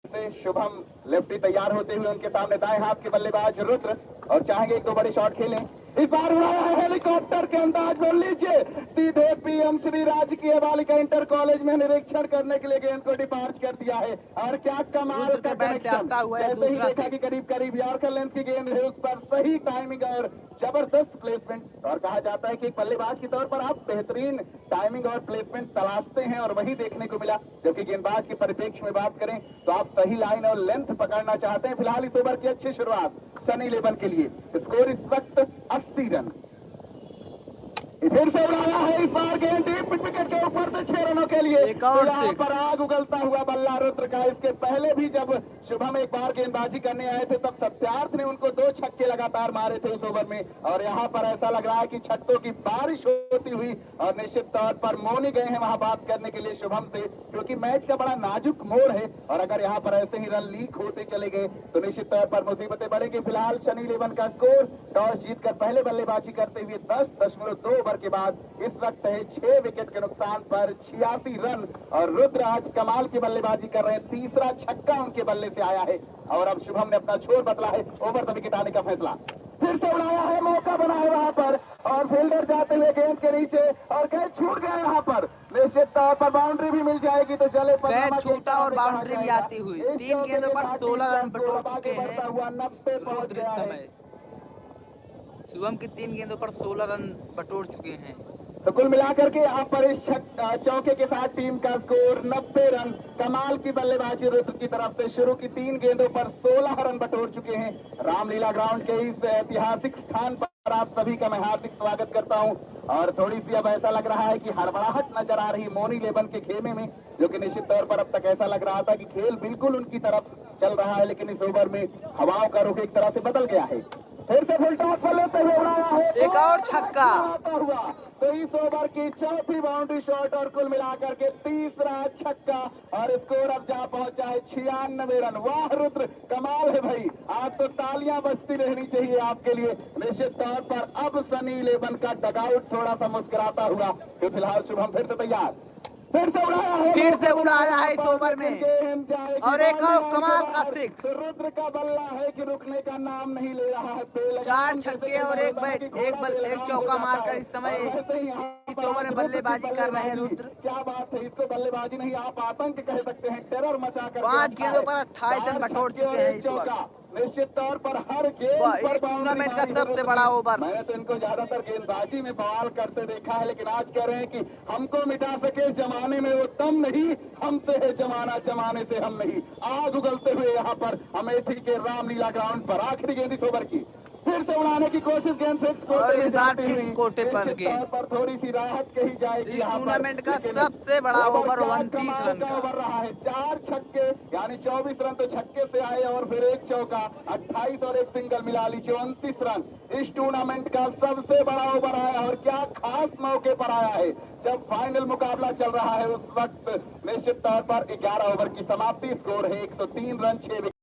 से शुभम लेफ्टी तैयार होते हुए उनके सामने दाएं हाथ के बल्लेबाज रुद्र और चाहेंगे एक दो बड़े शॉट खेलें। इस बार उड़ाया है हेलीकॉप्टर के अंदाज बोल लीजिए, सीधे पीएम श्री राजकीय बालिका इंटर कॉलेज में निरीक्षण करने के लिए गेंद को डिपार्च कर दिया है। और क्या कमाल का कनेक्शन, जैसे ही देखा कि करीब करीब यॉर्कर लेंथ की गेंद है, उस पर सही टाइमिंग और जबरदस्त प्लेसमेंट। और कहा जाता है कि एक बल्लेबाज के तौर पर आप बेहतरीन टाइमिंग और प्लेसमेंट तलाशते हैं और वही देखने को मिला। जबकि गेंदबाज के परिप्रेक्ष्य में बात करें तो आप सही लाइन और लेंथ पकड़ना चाहते हैं। फिलहाल इस ओवर की अच्छी शुरुआत सनी इलेवन के लिए। स्कोर इस वक्त 80 रन। फिर से उड़ाया है इस बार गेंद डीप विकेट के ऊपर से 6 रनों के लिए। यहाँ पर आग उगलता हुआ बल्ला रुद्र का। इसके पहले भी जब शुभम एक बार गेंदबाजी करने आए थे तब सत्यार्थ ने उनको 2 छक्के लगातार मारे थे उस ओवर में। और यहाँ पर ऐसा लग रहा है कि छक्कों की बारिश होती हुई। और निश्चित तौर पर मोनी गए हैं वहां बात करने के लिए शुभम से, क्योंकि मैच का बड़ा नाजुक मोड़ है और अगर यहाँ पर ऐसे ही रन लीक होते चले गए तो निश्चित तौर पर मुसीबतें बढ़ेंगी। फिलहाल सनी इलेवन का स्कोर टॉस जीतकर पहले बल्लेबाजी करते हुए 10.2 ओवर के बाद इस वक्त है 6 विकेट के नुकसान पर 86 रन। और रुद्र आज कमाल की बल्लेबाजी कर रहे हैं, तीसरा छक्का उनके बल्ले से आया है और अब शुभम ने अपना छोर बदला है। ओवर द विकेट आने का फैसला। फिर से उड़ाया है, मौका बना है वहां पर और फील्डर जाते हुए गेंद के नीचे और कैच छूट गया। यहाँ पर निश्चित तौर पर बाउंड्री भी मिल जाएगी तो चले कैच छूटा और बाउंड्री भी आती हुई। 3 गेंदों पर 16 रन बटोर चुके हैं। 90 पहुंच गया है। शुभम की 3 गेंदों पर 16 रन बटोर चुके हैं। तो कुल मिलाकर के यहाँ पर इस चौके के साथ टीम का स्कोर 90 रन। कमाल की बल्लेबाजी रुद्र की तरफ से। शुरू की 3 गेंदों पर 16 रन बटोर चुके हैं। रामलीला ग्राउंड के इस ऐतिहासिक स्थान पर आप सभी का मैं हार्दिक स्वागत करता हूं। और थोड़ी सी अब ऐसा लग रहा है कि हड़बड़ाहट नजर आ रही मोनी इलेवन के खेमे में, जो कि निश्चित तौर पर अब तक ऐसा लग रहा था कि खेल बिल्कुल उनकी तरफ चल रहा है, लेकिन इस ओवर में हवाओं का रुख एक तरह से बदल गया है। फिर से फुल टॉस पर लेते हुए उड़ाया है, एक और छक्का हुआ। तो इस ओवर की चौथी बाउंड्री शॉट और कुल मिलाकर के तीसरा छक्का और स्कोर अब जा पहुंचा है 96 रन। वाह रुद्र, कमाल है भाई, आज तो तालियां बजती रहनी चाहिए आपके लिए। निश्चित तौर पर अब सनी इलेवन का डगआउट थोड़ा सा मुस्कुराता हुआ। तो फिलहाल शुभम फिर से तैयार। फिर से उड़ाया है इस ओवर में और एक और कमाल का सिक्स। रुद्र का बल्ला है कि रुकने का नाम नहीं ले रहा है। 4 छक्के और एक चौका मारकर इस समय इस ओवर में बल्लेबाजी कर रहे हैं रुद्र। क्या बात है, इसको बल्लेबाजी नहीं आप आतंक कह सकते हैं। टेरर मचाकर 5 गेंदों पर 28 रन बटोर चुके हैं इस वक्त। निश्चित तौर पर हर गेंद पर टूर्नामेंट का सबसे बड़ा ओवर। मैंने तो इनको ज्यादातर गेंदबाजी में बवाल करते देखा है, लेकिन आज कह रहे हैं कि हमको मिटा सके जमाने में वो दम नहीं, हमसे है जमाना, जमाने से हम नहीं। आग उगलते हुए यहाँ पर अमेठी के रामलीला ग्राउंड पर आखिरी गेंद इस ओवर की। फिर से उड़ाने की कोशिश, गेंद फिक्स कोटे पर गेंद पर थोड़ी सी राहत कही जाएगी। इस टूर्नामेंट का सबसे बड़ा ओवर 29 रन का ओवर रहा है। 4 छक्के यानी 24 रन तो छक्के से आए और फिर एक चौका, 28 और एक सिंगल मिला लीजिए 29 रन। इस टूर्नामेंट का सबसे बड़ा ओवर आया और क्या खास मौके पर आया है जब फाइनल मुकाबला चल रहा है। उस वक्त निश्चित तौर पर 11 ओवर की समाप्ति, स्कोर है 103 रन 6 विकेट।